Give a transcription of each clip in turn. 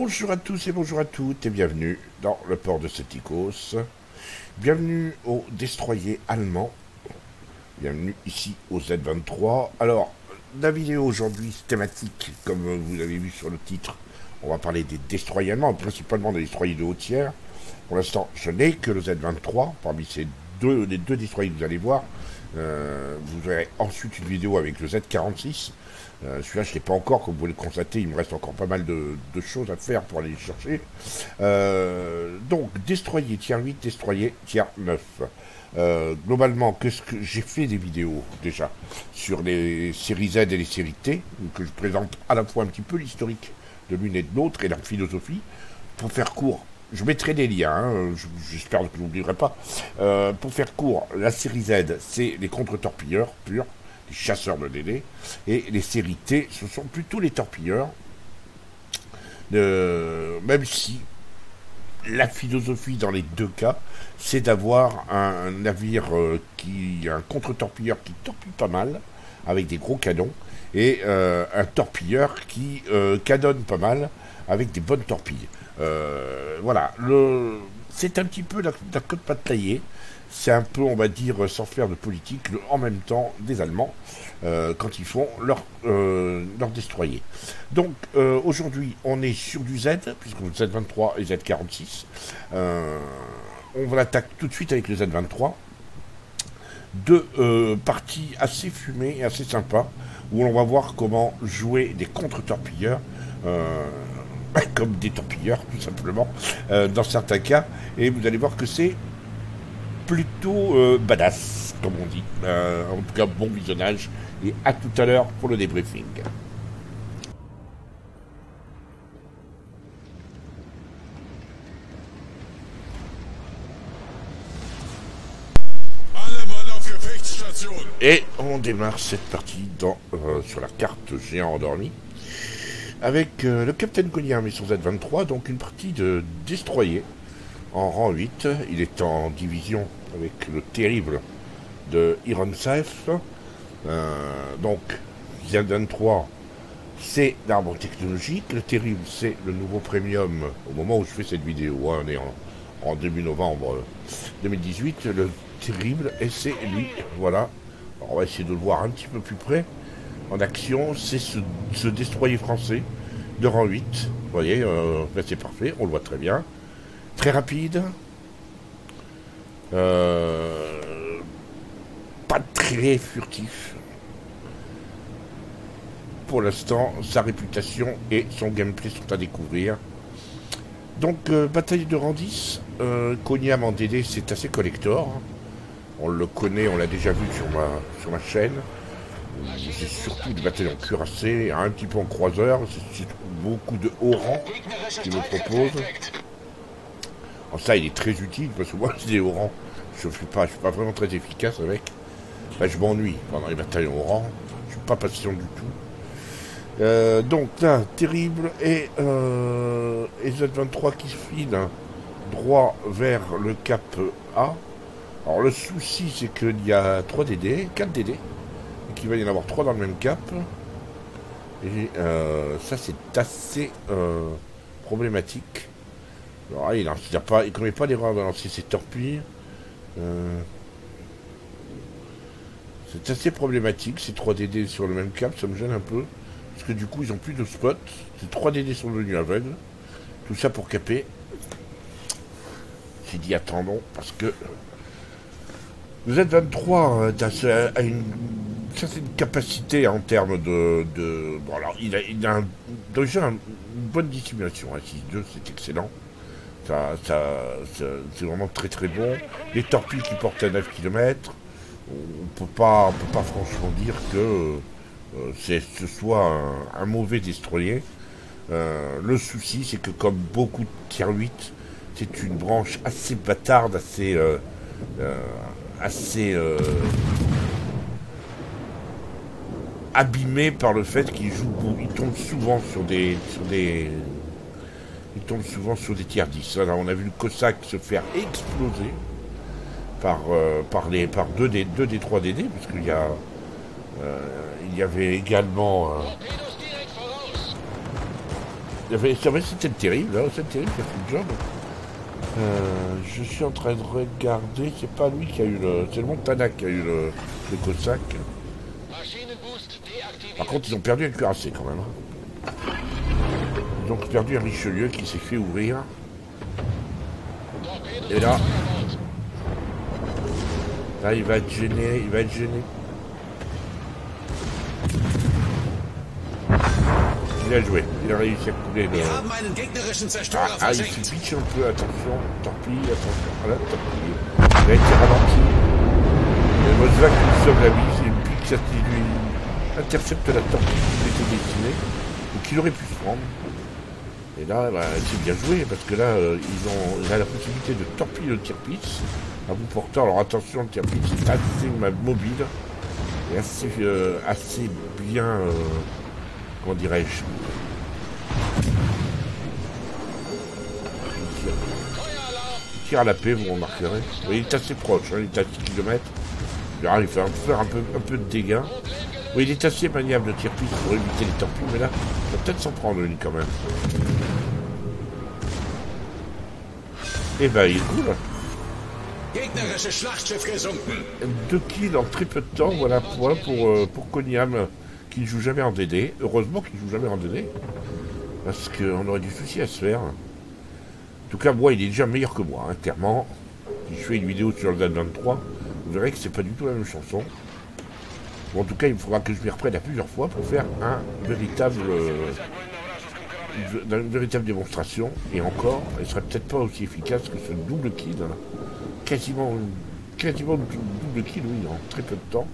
Bonjour à tous et bonjour à toutes et bienvenue dans le port de Setikos. Bienvenue aux destroyers allemands. Bienvenue ici au Z23. Alors, la vidéo aujourd'hui thématique, comme vous l'avez vu sur le titre, on va parler des destroyers allemands, principalement des destroyers de haut tiers. Pour l'instant, je n'ai que le Z23. Parmi les deux destroyers que vous allez voir, vous verrez ensuite une vidéo avec le Z46. Celui-là, je ne l'ai pas encore, comme vous le constatez, il me reste encore pas mal de choses à faire pour aller les chercher. Donc, destroyer tiers 8, destroyer tiers 9. Globalement, qu'est-ce que j'ai fait des vidéos déjà sur les séries Z et les séries T, que je présente à la fois un petit peu l'historique de l'une et de l'autre et leur philosophie. Pour faire court, je mettrai des liens, hein, j'espère que je n'oublierai pas. Pour faire court, la série Z, c'est les contre-torpilleurs purs, les chasseurs de DD, et les séries T, ce sont plutôt les torpilleurs, même si la philosophie dans les deux cas, c'est d'avoir un navire un contre-torpilleur qui torpille pas mal, avec des gros canons, et un torpilleur qui canonne pas mal, avec des bonnes torpilles. Voilà, c'est un petit peu la queue de patte taillée. C'est un peu, on va dire, sans faire de politique, en même temps des Allemands, quand ils font leur destroyer. Donc, aujourd'hui, on est sur du Z, puisque le Z23 et Z46. On va l'attaquer tout de suite avec le Z23. Deux parties assez fumées et assez sympas, où on va voir comment jouer des contre-torpilleurs, comme des torpilleurs, tout simplement, dans certains cas. Et vous allez voir que c'est plutôt badass, comme on dit. En tout cas, bon visionnage. Et à tout à l'heure pour le débriefing. Et on démarre cette partie sur la carte géant endormi. Avec le Captain Cogniam et son Z23, donc une partie de destroyer en rang 8. Il est en division avec le terrible de Iron Safe. Donc, Z23, c'est l'arbre technologique. Le terrible, c'est le nouveau premium au moment où je fais cette vidéo. Hein, on est en début novembre 2018. Le terrible, et c'est lui. Voilà. Alors, on va essayer de le voir un petit peu plus près. En action, c'est ce destroyer français de rang 8. Vous voyez, ben c'est parfait, on le voit très bien. Très rapide. Pas très furtif. Pour l'instant, sa réputation et son gameplay sont à découvrir. Donc, bataille de rang 10. Cogniam en DD, c'est assez collector. On le connaît, on l'a déjà vu sur ma chaîne. C'est surtout des batailles en cuirassé, un petit peu en croiseur. C'est beaucoup de haut rang qu'il me propose. En ça, il est très utile parce que moi, c'est des hauts rangs. Je suis pas vraiment très efficace avec. Là, je m'ennuie pendant les batailles en haut rang. Je suis pas patient du tout. Donc là, terrible. Et Z23 qui se file droit vers le cap A. Alors, le souci, c'est qu'il y a 3 DD, 4 DD. Et qu'il va y en avoir 3 dans le même cap. Et ça, c'est assez problématique. Alors, il ne commet pas l'erreur de lancer ses torpilles. C'est assez problématique, ces 3 DD sur le même cap, ça me gêne un peu. Parce que du coup, ils ont plus de spots. Ces 3 DD sont devenus aveugles. Tout ça pour caper. J'ai dit attendons, parce que le Z23 a une certaine capacité en termes de bon, alors, il a déjà une bonne dissimulation. Hein, 6-2, c'est excellent. C'est vraiment très très bon. Les torpilles qui portent à 9 km, on peut pas franchement dire que ce soit un mauvais destroyer. Le souci, c'est que comme beaucoup de tier 8, c'est une branche assez bâtarde, assez abîmée par le fait qu'il tombe souvent sur des tiers 10. Alors, on a vu le Cossack se faire exploser par 2 des 3 DD, parce qu'il il y avait également C'est vrai, c'était terrible, hein, c'est terrible, qui a fait le job. Je suis en train de regarder, c'est pas lui qui a eu le... C'est le Montana qui a eu le Cossack. Par contre, ils ont perdu un cuirassé quand même. Hein. Ils ont perdu un Richelieu qui s'est fait ouvrir. Et là, il va être gêné, il va être gêné. Il a joué, il a réussi à couler le... il se pitch un peu, attention, torpille, attention, voilà, torpille. Il a été ralenti. Et Mosvac lui sauve la vie, c'est une pique, ça qui lui intercepte la torpille qui lui était destinée, ou qu'il aurait pu se prendre. Et là, bah, c'est bien joué, parce que là, il a la possibilité de torpiller le tir-pisse à bout portant. Alors attention, le tir-pisse est assez mobile, et assez bien... comment dirais-je, il tire à la paix, vous remarquerez. Il est assez proche, hein, il est à 6 km. Là, il fait faire un peu de dégâts. Oui, il est assez maniable de tir-piste pour éviter les torpilles, mais là, il va peut-être s'en prendre une quand même. Et ben, il roule. 2 kills en très peu de temps, voilà pour Koniam, qui ne joue jamais en DD. Heureusement qu'il ne joue jamais en DD, parce qu'on aurait du souci à se faire. En tout cas, moi, il est déjà meilleur que moi, hein, clairement. Si je fais une vidéo sur le Z23, vous verrez que c'est pas du tout la même chanson. Bon, en tout cas, il faudra que je m'y reprenne à plusieurs fois pour faire une véritable démonstration. Et encore, elle serait peut-être pas aussi efficace que ce double kill. Hein. Quasiment double kill, oui, en très peu de temps.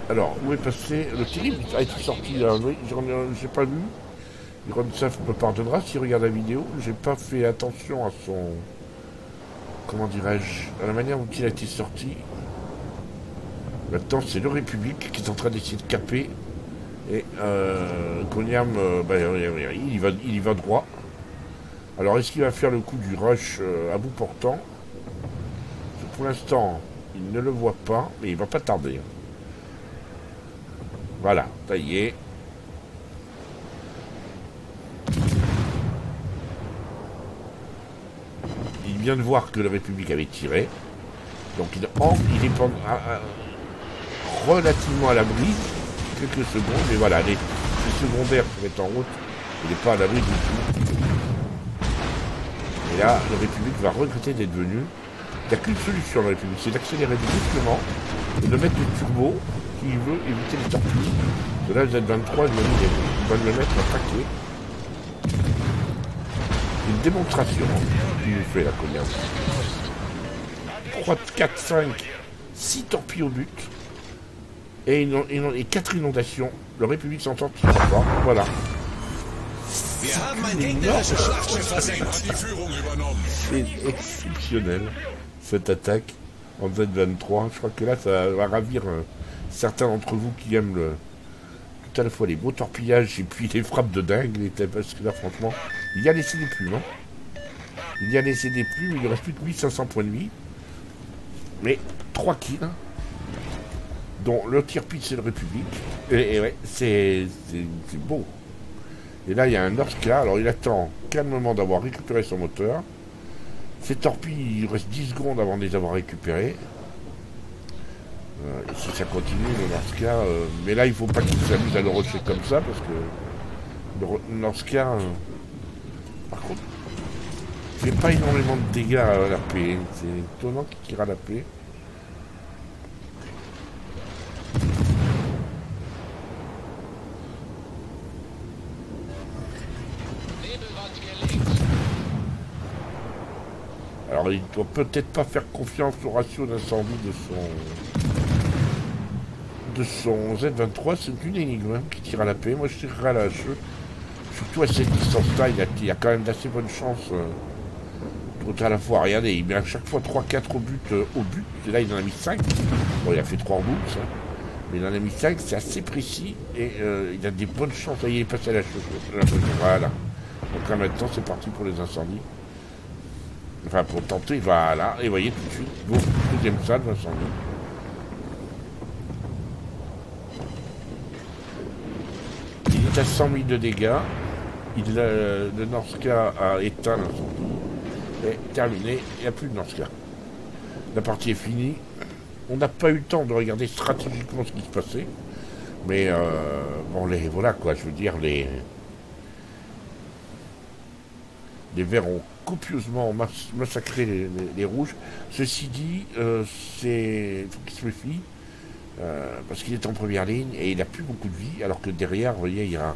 Alors, où est passé le terrible a été sorti là, oui, j'ai pas vu. Ronsaff me pardonnera s'il regarde la vidéo. J'ai pas fait attention à son... Comment dirais-je, à la manière dont il a été sorti. Maintenant, c'est le République qui est en train d'essayer de caper. Et Koniam, il y va droit. Alors, est-ce qu'il va faire le coup du rush à bout portant? Pour l'instant, il ne le voit pas, mais il va pas tarder. Voilà, ça y est. Il vient de voir que la République avait tiré. Donc il est relativement à l'abri. Quelques secondes, mais voilà, les secondaires se mettent en route. Il n'est pas à l'abri du tout. Et là, la République va regretter d'être venue. Il n'y a qu'une solution, la République, c'est d'accélérer brusquement et de mettre du turbo s'il veut éviter les torpilles. De là, le Z23, il va le mettre à paquet. Une démonstration qu'il nous fait la Koniam. 3, 4, 5, 6 torpilles au but. Et 4 inondations. La République s'entend pas. Voilà. C'est exceptionnel, cette attaque en Z23. Je crois que là, ça va ravir certains d'entre vous qui aiment tout à la fois les beaux torpillages et puis les frappes de dingue. Parce que là, franchement, il y a laissé des plumes. Hein. Il y a laissé des plumes, il ne reste plus que 1500 points de vie. Mais 3 kills, dont le tir-pit, c'est le République. Et ouais, c'est beau. Et là, il y a un Norska. Alors, il attend calmement d'avoir récupéré son moteur. Ces torpilles, il reste 10 secondes avant de les avoir récupérées. Et si ça continue, le Norska... mais là, il ne faut pas qu'il s'amuse à le rusher comme ça, parce que le Norska... par contre, il ne fait pas énormément de dégâts à la paix. C'est étonnant qu'il tire à la paix. Alors, il ne doit peut-être pas faire confiance au ratio d'incendie de son Z23. C'est une énigme hein, qui tire à la paix. Moi, je tirerai à la HE. Surtout à cette distance-là, il y a quand même d'assez bonnes chances. À la fois, regardez, il met à chaque fois 3-4 au but. Et là, il en a mis 5. Bon, il a fait 3 en bout, ça. Mais il en a mis 5, c'est assez précis. Et il a des bonnes chances. Il est passé à la HE. Voilà. Donc là, maintenant, c'est parti pour les incendies. Enfin, pour tenter, voilà. Et vous voyez tout de suite, bon, deuxième salle, Vincent. Il est à 100 000 de dégâts. Le Norska a éteint l'incendie. Et terminé, il n'y a plus de Norska. La partie est finie. On n'a pas eu le temps de regarder stratégiquement ce qui se passait. Mais bon, voilà quoi, je veux dire, les verts ont copieusement massacré les rouges. Ceci dit, il faut qu'il se méfie, parce qu'il est en première ligne et il n'a plus beaucoup de vie, alors que derrière, vous voyez, il y a,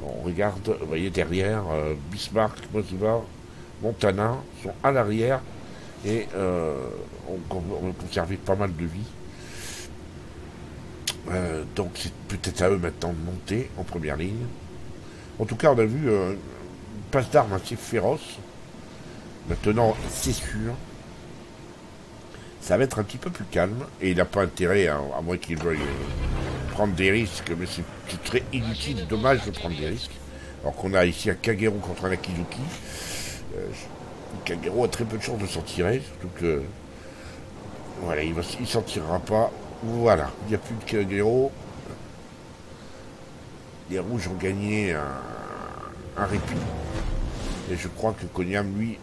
on regarde, vous voyez derrière, Bismarck, Mosiva, Montana sont à l'arrière et on a conservé pas mal de vie. Donc c'est peut-être à eux maintenant de monter en première ligne. En tout cas, on a vu une passe d'armes assez féroce. Maintenant, c'est sûr, ça va être un petit peu plus calme. Et il n'a pas intérêt, hein, à moins qu'il veuille prendre des risques. Mais c'est très inutile, dommage de prendre des risques. Alors qu'on a ici un Kagero contre un Akizuki. Kagero a très peu de chances de s'en tirer. Surtout que, voilà, il s'en tirera pas. Voilà, il n'y a plus de Kagero. Les rouges ont gagné un répit. Et je crois que Konyam, lui,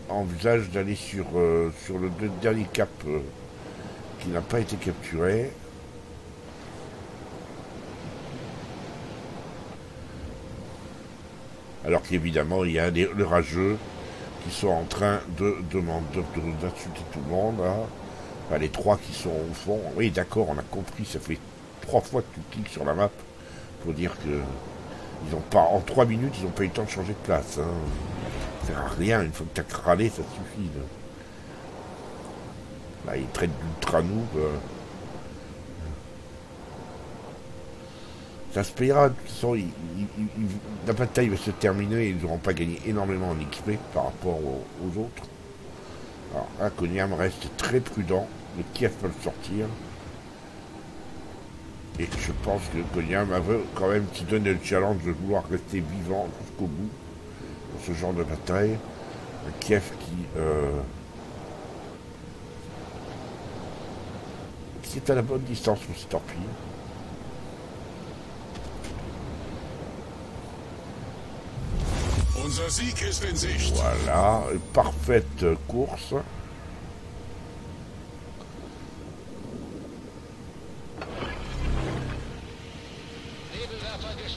envisage d'aller sur le dernier cap qui n'a pas été capturé. Alors qu'évidemment, il y a les rageux qui sont en train d'insulter tout le monde. Hein. Enfin, les trois qui sont au fond. Oui, d'accord, on a compris, ça fait 3 fois que tu cliques sur la map pour dire que ils ont pas, en 3 minutes, ils n'ont pas eu le temps de changer de place. Hein. Ça sert à rien, une fois que tu as cralé, ça suffit. Là, ils traitent d'ultra noob. Ça se payera, de toute façon, la bataille va se terminer et ils n'auront pas gagné énormément en XP par rapport aux autres. Alors là, Konyam reste très prudent, le Kiev peut le sortir. Et je pense que Konyam veut quand même se donner le challenge de vouloir rester vivant jusqu'au bout dans ce genre de bataille. Un Kiev qui est à la bonne distance pour ses torpilles. Voilà, une parfaite course.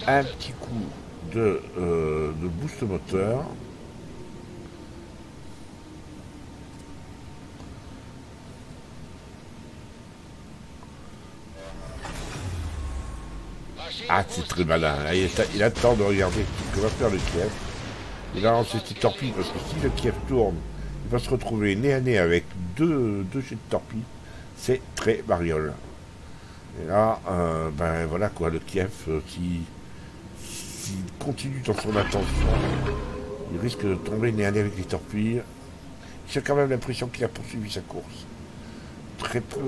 Un petit coup de boost moteur. Ah, c'est très malin. Il attend de regarder ce que va faire le Kiev. Il a lancé ses torpilles parce que si le Kiev tourne, il va se retrouver nez à nez avec deux jets de torpilles. C'est très mariole. Et là, ben voilà quoi, le Kiev, s'il continue dans son attention, il risque de tomber nez à nez avec les torpilles. J'ai quand même l'impression qu'il a poursuivi sa course. Très peu.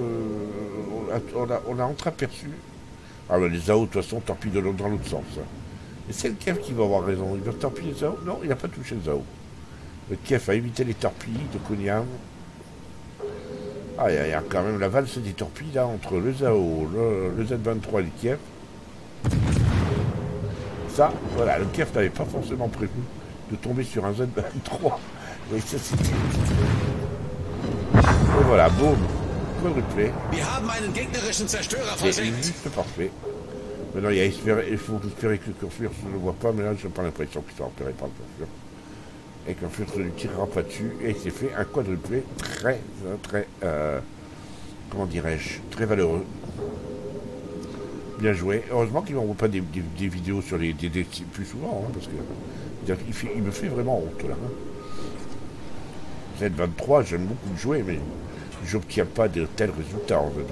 On a entreaperçu. Ah ben les AO de toute façon torpillent dans l'autre sens. Hein. Et c'est le Kiev qui va avoir raison. Il va torpiller les AO. Non, il n'a pas touché les AO. Le Kiev a évité les torpilles de Konyam. Ah, il y a quand même la valse des torpilles là entre le ZAO, le Z23 et le Kiev. Ça, voilà, le Kiev n'avait pas forcément prévu de tomber sur un Z23. Et ça c'était. Et voilà, boum, quadruplé. C'est juste parfait. Maintenant, il faut espérer que le Kurfürst ne le voit pas, mais là, j'ai pas l'impression qu'il soit repéré par le Kurfürst. Et que le Kurfürst ne lui tirera pas dessus. Et il s'est fait un quadruplé très, comment dirais-je, très valeureux. Bien joué. Heureusement qu'il m'envoie pas des vidéos sur les DD plus souvent, hein, parce que il me fait vraiment honte, là. Hein. Z23, j'aime beaucoup jouer, mais je n'obtiens pas de tels résultats en Z23.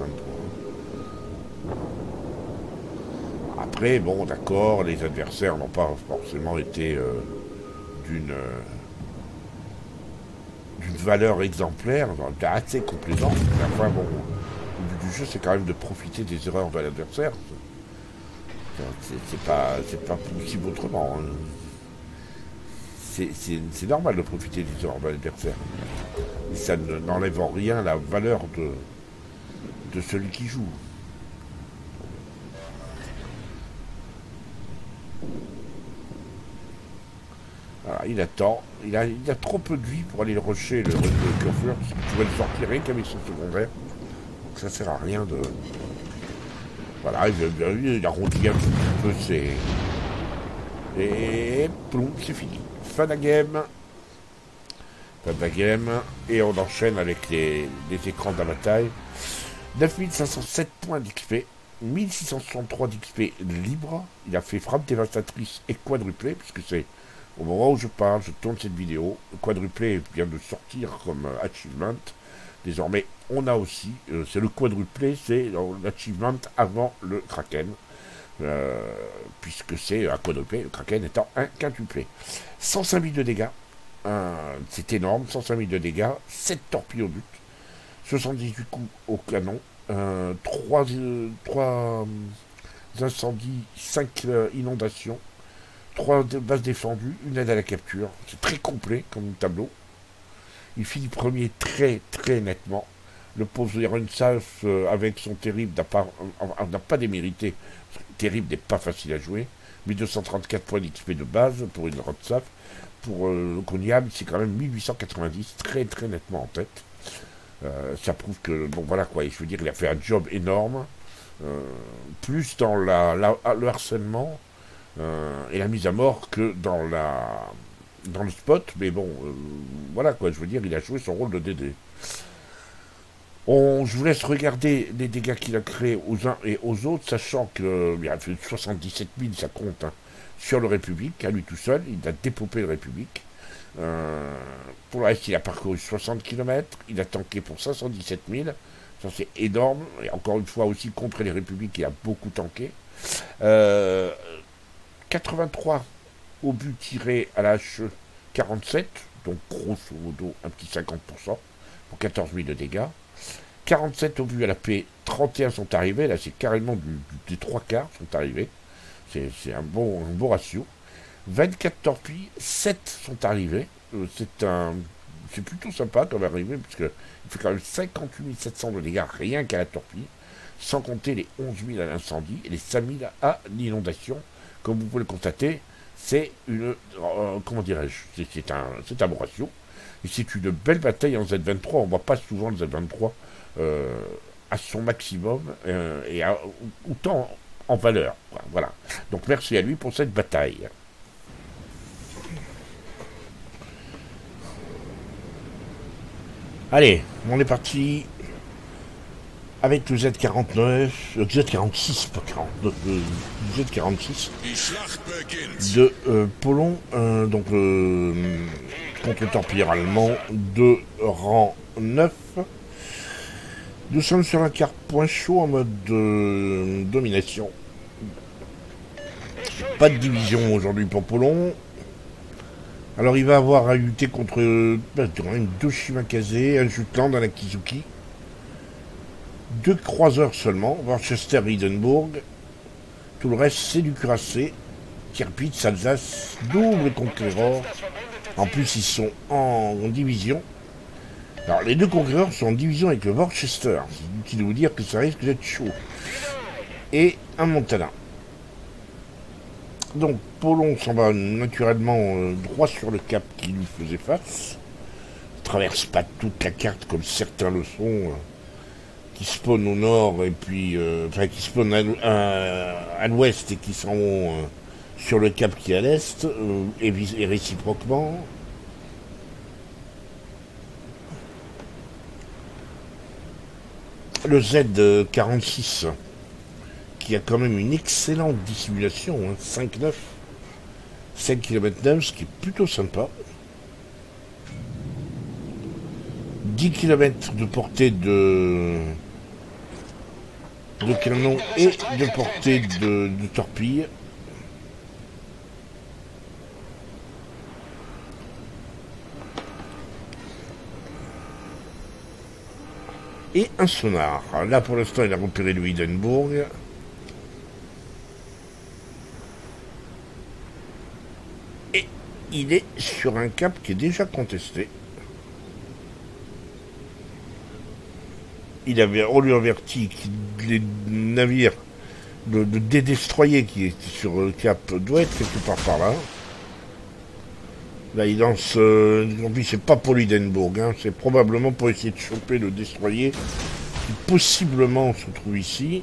Après, bon, d'accord, les adversaires n'ont pas forcément été d'une valeur exemplaire, assez complaisante. Mais enfin, bon, le but du jeu, c'est quand même de profiter des erreurs de l'adversaire. C'est pas possible autrement. Hein. c'est normal de profiter des erreurs de l'adversaire. Et ça n'enlève en rien la valeur de celui qui joue. Voilà, il attend. Il a trop peu de vie pour aller le rusher, le curfeur. Il pourrait le sortir rien qu'avec son secondaire. Donc ça sert à rien de... Voilà, il arrondit un petit peu ses... Et plomb, c'est fini. Fin de la game. Fin de la game. Et on enchaîne avec les écrans de la bataille. 9507 points d'XP. 1663 d'XP libre. Il a fait frappe dévastatrice et quadruplé, puisque c'est au moment où je parle, je tourne cette vidéo. Le quadruplé vient de sortir comme achievement. Désormais, on a aussi, c'est le quadruplé, c'est l'achievement avant le Kraken. Puisque c'est un quadruplé, le Kraken étant un quintuplé. 105 000 de dégâts. C'est énorme, 105 000 de dégâts. 7 torpilles au but. 78 coups au canon. 3 incendies, 5 inondations. 3 bases défendues, une aide à la capture. C'est très complet comme tableau. Il finit premier très très nettement. Le pauvre Ironsaf avec son terrible n'a pas démérité. Terrible n'est pas facile à jouer. 1234 points d'XP de base pour une Ironsaf. Pour le Konyam, c'est quand même 1890, très très nettement en tête. Ça prouve que, bon voilà quoi, je veux dire, il a fait un job énorme. Plus dans le harcèlement et la mise à mort que dans le spot, mais bon, voilà quoi, je veux dire, il a joué son rôle de DD. Je vous laisse regarder les dégâts qu'il a créés aux uns et aux autres, sachant qu'il a fait 77 000, ça compte, hein, sur le République, à lui tout seul, il a dépopé le République. Pour le reste, il a parcouru 60 km, il a tanké pour 517 000, ça c'est énorme, et encore une fois aussi contre les Républiques, il a beaucoup tanké. 83 au but tiré à la HE 47, donc grosso modo un petit 50% pour 14 000 de dégâts. 47 au but à la P, 31 sont arrivés, là c'est carrément des 3 quarts sont arrivés, c'est un bon ratio. 24 torpilles, 7 sont arrivés, c'est plutôt sympa comme arrivé, parce qu'il fait quand même 58 700 de dégâts rien qu'à la torpille, sans compter les 11 000 à l'incendie et les 5 000 à l'inondation. Comme vous pouvez le constater, c'est une... comment dirais-je, c'est un bon ratio. Et c'est une belle bataille en Z23. On ne voit pas souvent le Z23 à son maximum et autant en valeur. Voilà. Donc merci à lui pour cette bataille. Allez, on est parti avec le Z49, le Z46, pas 49, le Z46 de Polon, donc contre-torpilleur allemand de rang 9. Nous sommes sur un quart point chaud en mode domination. Pas de division aujourd'hui pour Polon. Alors il va avoir à lutter contre deux Shimakaze, un Jutland, un Akizuki. 2 croiseurs seulement, Worcester et Hindenburg. Tout le reste, c'est du cuirassé. Tirpitz, Alsace, double conquérant. En plus, ils sont en division. Alors, les deux conquérants sont en division avec le Worcester. C'est inutile de vous dire que ça risque d'être chaud. Et un Montana. Donc, Polon s'en va naturellement droit sur le cap qui lui faisait face. Il ne traverse pas toute la carte comme certains le sont. Qui spawnent au nord et puis qui spawnent à l'ouest et qui s'en vont sur le cap qui est à l'est et réciproquement. Le Z46 qui a quand même une excellente dissimulation, hein, 5-9, 5 km 9, ce qui est plutôt sympa. 10 km de portée de canon et de portée de torpille. Et un sonar. Là pour l'instant il a repéré le Hindenburg. Et il est sur un cap qui est déjà contesté. On lui avertit que les navires de destroyer qui est sur le cap doit être quelque part par là. Là, il lance... en plus, c'est pas pour l'Hindenburg, hein, c'est probablement pour essayer de choper le destroyer qui possiblement se trouve ici.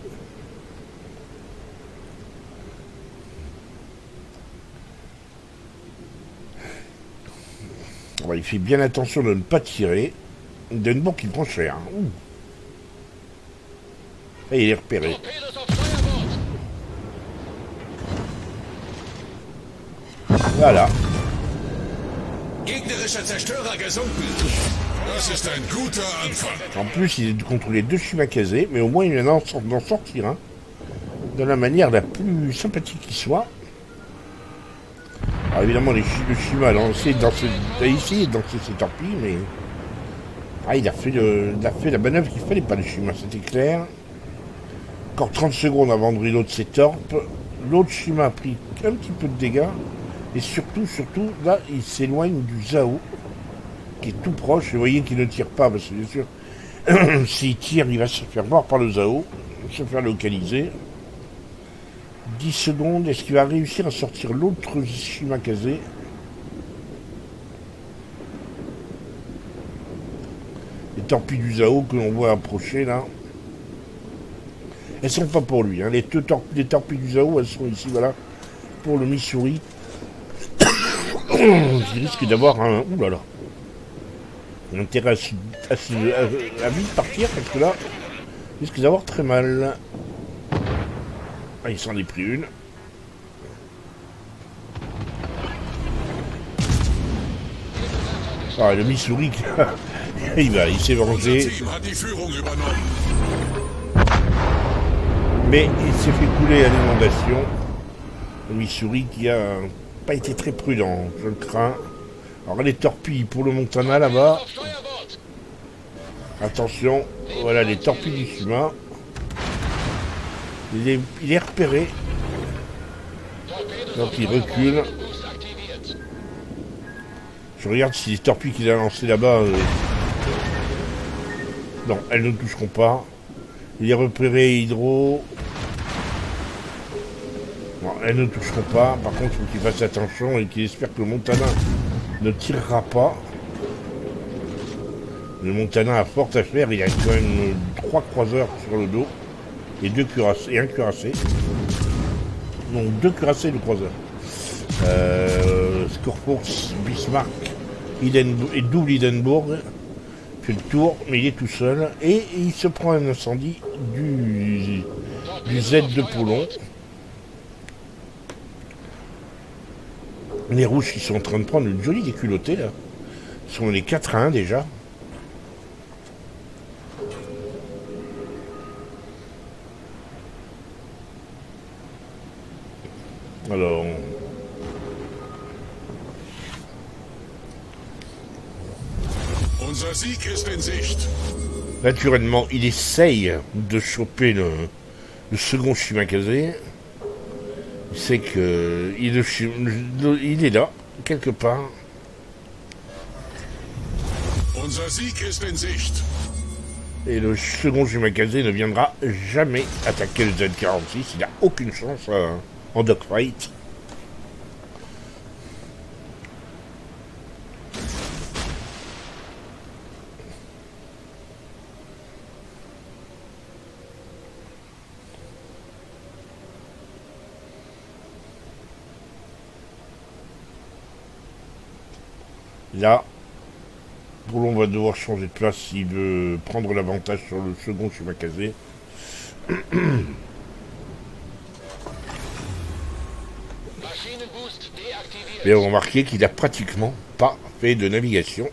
Alors, il fait bien attention de ne pas tirer. Hindenburg qui prend cher. Ouh. Et il est repéré. Voilà. En plus, il est contre les deux Shimakazé, mais au moins il vient d'en sortir un. De la manière la plus sympathique qui soit. Alors évidemment, le Shima a lancé ici, dans ses torpilles, mais... Ah, il a fait la manœuvre qu'il fallait pas, le Shima, c'était clair. Encore 30 secondes avant de reload ses torpes. L'autre Shima a pris un petit peu de dégâts. Et surtout, là, il s'éloigne du Zao, qui est tout proche. Et vous voyez qu'il ne tire pas, parce que bien sûr, s'il tire, il va se faire voir par le Zao, se faire localiser. 10 secondes, est-ce qu'il va réussir à sortir l'autre Shimakazé? Les torpilles du Zao que l'on voit approcher, là. Elles sont pas pour lui, hein. Les torpilles du Zao, elles sont ici, voilà, pour le Missouri. Il risque d'avoir un... Ouh là là. Un intérêt à vite partir, parce que là, il risque d'avoir très mal. Ah, il s'en est pris une. Ah, le Missouri, il s'est vengé. Mais il s'est fait couler à l'inondation. Le Missouri qui a pas été très prudent, je le crains. Alors les torpilles pour le Montana là-bas. Attention, voilà les torpilles du Shima. Il est repéré. Donc il recule. Je regarde si les torpilles qu'il a lancées là-bas... Non, elles ne toucheront pas. Il est repéré hydro. Bon, elles ne toucheront pas. Par contre, il faut qu'il fasse attention et qu'il espère que le Montana ne tirera pas. Le Montana a fort à faire. Il a quand même 3 croiseurs sur le dos. Et 2 cuirassés. Et un cuirassé. Non, 2 cuirassés et 2 croiseurs. Scorforce, Bismarck, et double Hindenburg. Fait le tour, mais il est tout seul. Et il se prend un incendie du Z de Polon. Les rouges qui sont en train de prendre une jolie déculottée là. Ils sont les 4 à 1 déjà. Alors... Naturellement, il essaye de choper le second Shimakazé. Il sait que il est là, quelque part. Et le second Shimakazé ne viendra jamais attaquer le Z46. Il n'a aucune chance en dogfight. Là, Boulon va devoir changer de place s'il veut prendre l'avantage sur le second Shimakazé. Et on va remarquer qu'il n'a pratiquement pas fait de navigation.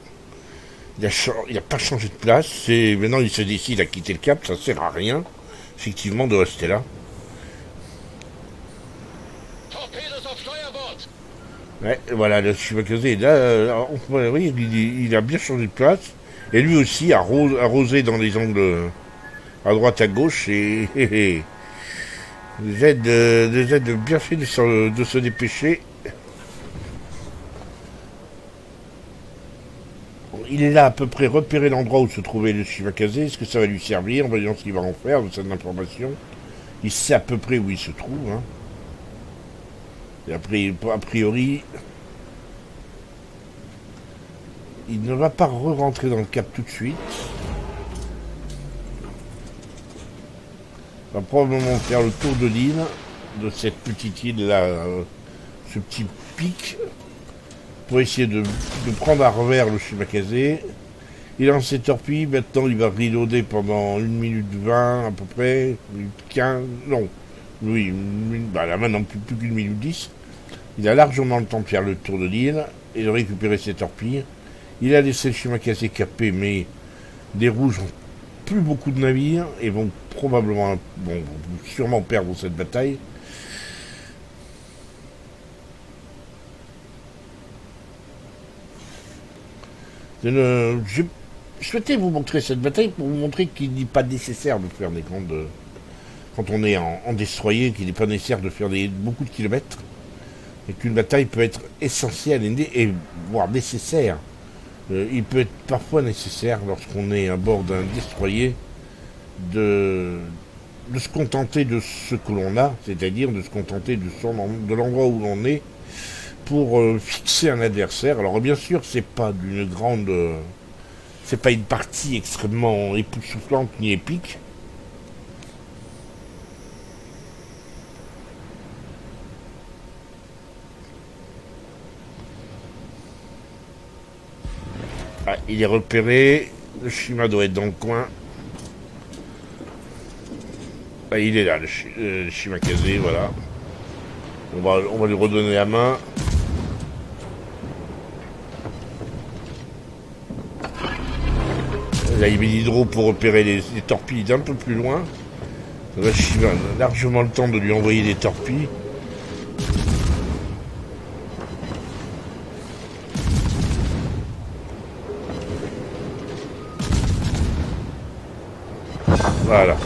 Il n'a pas changé de place. Et maintenant, il se décide à quitter le cap. Ça ne sert à rien, effectivement, de rester là. Ouais, voilà, le Shimakazé, là, oui, il a bien changé de place. Et lui aussi a arrosé dans les angles à droite, à gauche. Et les aides bien fait de se dépêcher. il est là à peu près repérer l'endroit où se trouvait le Shimakaze. Est-ce que ça va lui servir? Voyons ce qu'il va en faire de cette information. Il sait à peu près où il se trouve. Hein. Et après, a priori, il ne va pas re-rentrer dans le cap tout de suite. Il va probablement faire le tour de l'île, de cette petite île là, ce petit pic, pour essayer de prendre à revers le Shimakaze. Il lance ses torpilles, maintenant il va reloader pendant 1 minute 20 à peu près, 15, non, oui, bah là maintenant plus qu'une minute 10. Il a largement le temps de faire le tour de l'île et de récupérer ses torpilles. Il a laissé le Shimakaze capé, mais les rouges ont plus beaucoup de navires et vont probablement, bon, sûrement perdre cette bataille. Je souhaitais vous montrer cette bataille pour vous montrer qu'il n'est pas nécessaire de faire des grandes... Quand on est en destroyer, qu'il n'est pas nécessaire de faire beaucoup de kilomètres. Et qu'une bataille peut être essentielle et voire nécessaire. Il peut être parfois nécessaire, lorsqu'on est à bord d'un destroyer, de se contenter de ce que l'on a, c'est-à-dire de se contenter de l'endroit où l'on est, pour fixer un adversaire. Alors bien sûr, c'est pas d'une grande... c'est pas une partie extrêmement époustouflante ni épique. Ah, il est repéré. Le Shima doit être dans le coin. Ah, il est là, le Shimakaze, voilà. On va lui redonner la main. Là, il met l'hydro pour repérer les torpilles d'un peu plus loin. Le Shima a largement le temps de lui envoyer des torpilles. Voilà.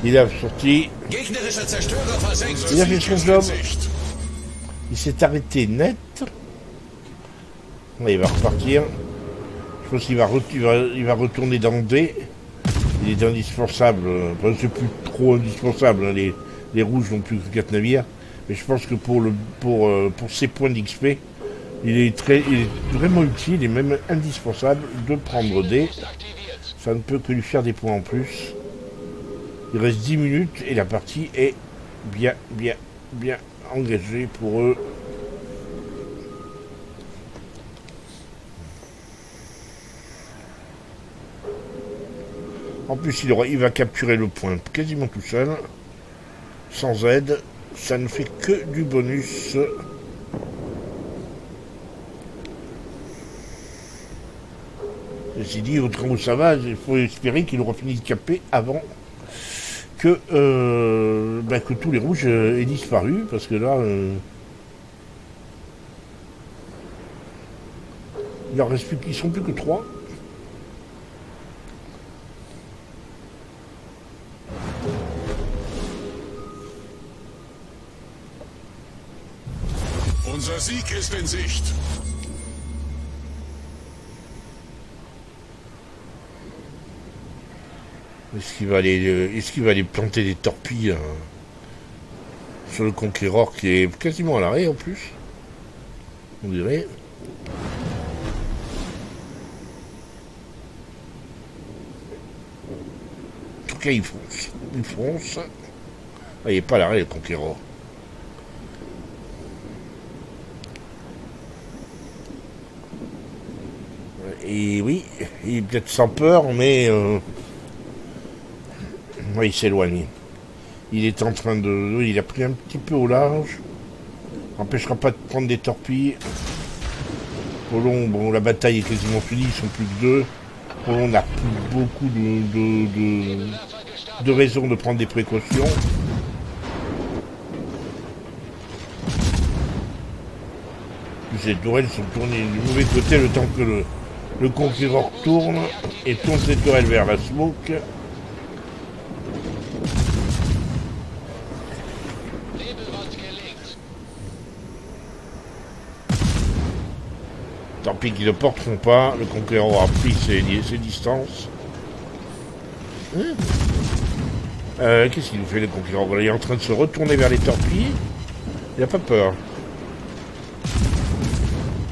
Il a sorti. Il a fait son job. Il s'est arrêté net. Là, il va repartir. Je pense qu'il va retourner dans D. Il est indispensable. Enfin, c'est plus trop indispensable. Hein. Les rouges n'ont plus que 4 navires. Mais je pense que pour ses points d'XP, il est vraiment utile et même indispensable de prendre D. Ça ne peut que lui faire des points en plus. Il reste 10 minutes et la partie est bien engagée pour eux. En plus, il va capturer le point quasiment tout seul, sans aide. Ça ne fait que du bonus. Ceci dit, au train où ça va, il faut espérer qu'il aura fini de caper avant que tous les rouges aient disparu, parce que là, il en reste plus, ils sont plus que 3. Unser Sieg ist in Sicht. Est-ce qu'il va aller planter des torpilles sur le Conqueror qui est quasiment à l'arrêt en plus, on dirait. En tout cas, il fonce. Ah, il n'est pas à l'arrêt le Conqueror. Et oui, il est peut-être sans peur, mais oui, il s'éloigne. Il est en train de... Il a pris un petit peu au large. N'empêchera pas de prendre des torpilles. Colomb, bon, la bataille est quasiment finie, ils sont plus que 2. Colomb n'a plus beaucoup de raisons de prendre des précautions. Ces tourelles sont tournées du mauvais côté le temps que le Conqueror tourne et tourne ses tourelles vers la smoke. torpilles qui ne porteront pas. Le conquérant aura pris ses distances. Qu'est-ce qu'il nous fait, le conquérant? Voilà, il est en train de se retourner vers les torpilles. Il n'a pas peur.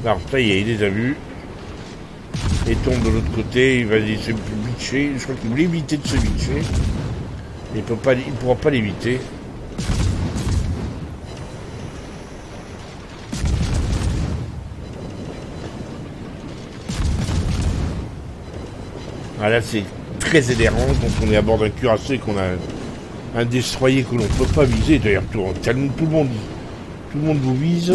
Non, ça y est, il les a vus. Et tombe de l'autre côté, il va se bitcher. Je crois qu'il voulait éviter de se bitcher. Il ne pourra pas l'éviter. Ah là, c'est très énervant quand on est à bord d'un cuirassé, qu'on a un destroyer que l'on ne peut pas viser. D'ailleurs, tout le monde vous vise.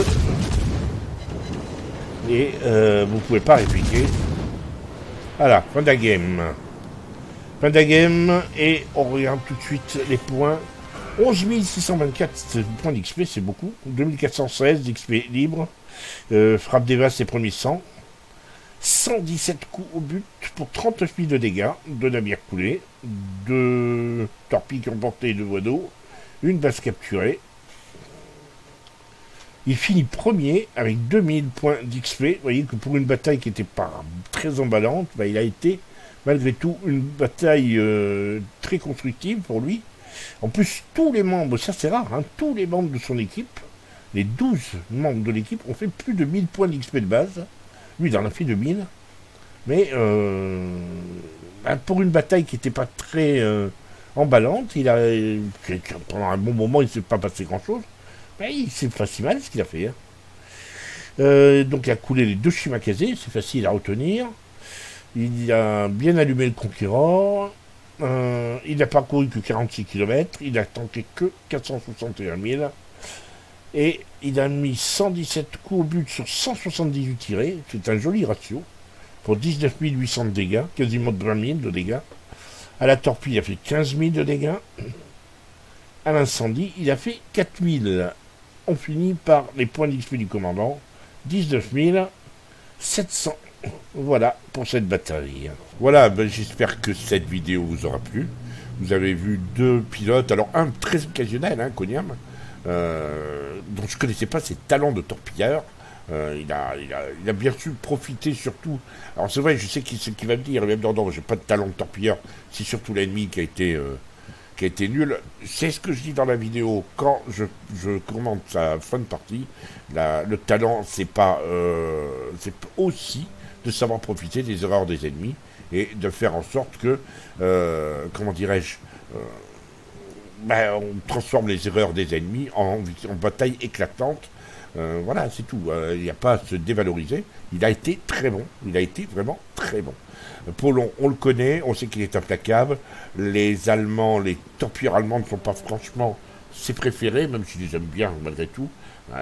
Et vous ne pouvez pas répliquer. Voilà, fin de la game. Fin de la game. Et on regarde tout de suite les points. 11 624 points d'XP, c'est beaucoup. 2416 d'XP libre. Frappe des vases, c'est premier 100. 117 coups au but pour 39 000 de dégâts, 2 navires coulés, 2 torpilles qui ont porté 2 voies d'eau, une base capturée. Il finit premier avec 2000 points d'XP. Vous voyez que pour une bataille qui n'était pas très emballante, bah, il a été malgré tout une bataille très constructive pour lui. En plus, tous les membres, ça c'est rare, hein, tous les membres de son équipe, les 12 membres de l'équipe ont fait plus de 1000 points d'XP de base. Lui, il en a fait 2000. Mais pour une bataille qui n'était pas très emballante, pendant un bon moment, il ne s'est pas passé grand-chose. Mais c'est pas si mal ce qu'il a fait. Hein. Donc il a coulé les 2 Shimakaze, c'est facile à retenir. Il a bien allumé le conquérant. Il n'a parcouru que 46 km. Il a tenté que 461 000. Et il a mis 117 coups au but sur 178 tirés. C'est un joli ratio. Pour 19 800 de dégâts. Quasiment 20 000 de dégâts. À la torpille, il a fait 15 000 de dégâts. À l'incendie, il a fait 4 000. On finit par les points d'XP du commandant. 19 700. Voilà pour cette bataille. Voilà, ben, j'espère que cette vidéo vous aura plu. Vous avez vu 2 pilotes. Alors un très occasionnel, hein, Konyam. Dont je ne connaissais pas ses talents de torpilleur. Il a bien su profiter surtout. Alors c'est vrai, je sais ce qu'il va me dire. Il va me dire non, j'ai pas de talent de torpilleur. C'est surtout l'ennemi qui a été nul. C'est ce que je dis dans la vidéo quand je commente sa fin de partie. Le talent, c'est aussi de savoir profiter des erreurs des ennemis et de faire en sorte que, comment dirais-je, on transforme les erreurs des ennemis en bataille éclatante. Voilà, c'est tout. Il n'y a pas à se dévaloriser. Il a été très bon. Il a été vraiment très bon. Paulon, on le connaît. On sait qu'il est implacable. Les Allemands, les torpilleurs allemands ne sont pas franchement ses préférés, même s'il les aime bien malgré tout.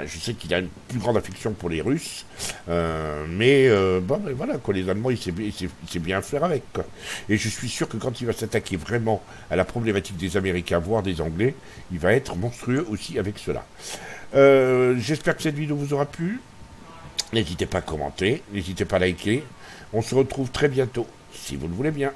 Je sais qu'il a une plus grande affection pour les Russes. Mais voilà, quoi, les Allemands, il sait bien faire avec. Quoi. Et je suis sûr que quand il va s'attaquer vraiment à la problématique des Américains, voire des Anglais, il va être monstrueux aussi avec cela. J'espère que cette vidéo vous aura plu. N'hésitez pas à commenter, n'hésitez pas à liker. On se retrouve très bientôt, si vous le voulez bien.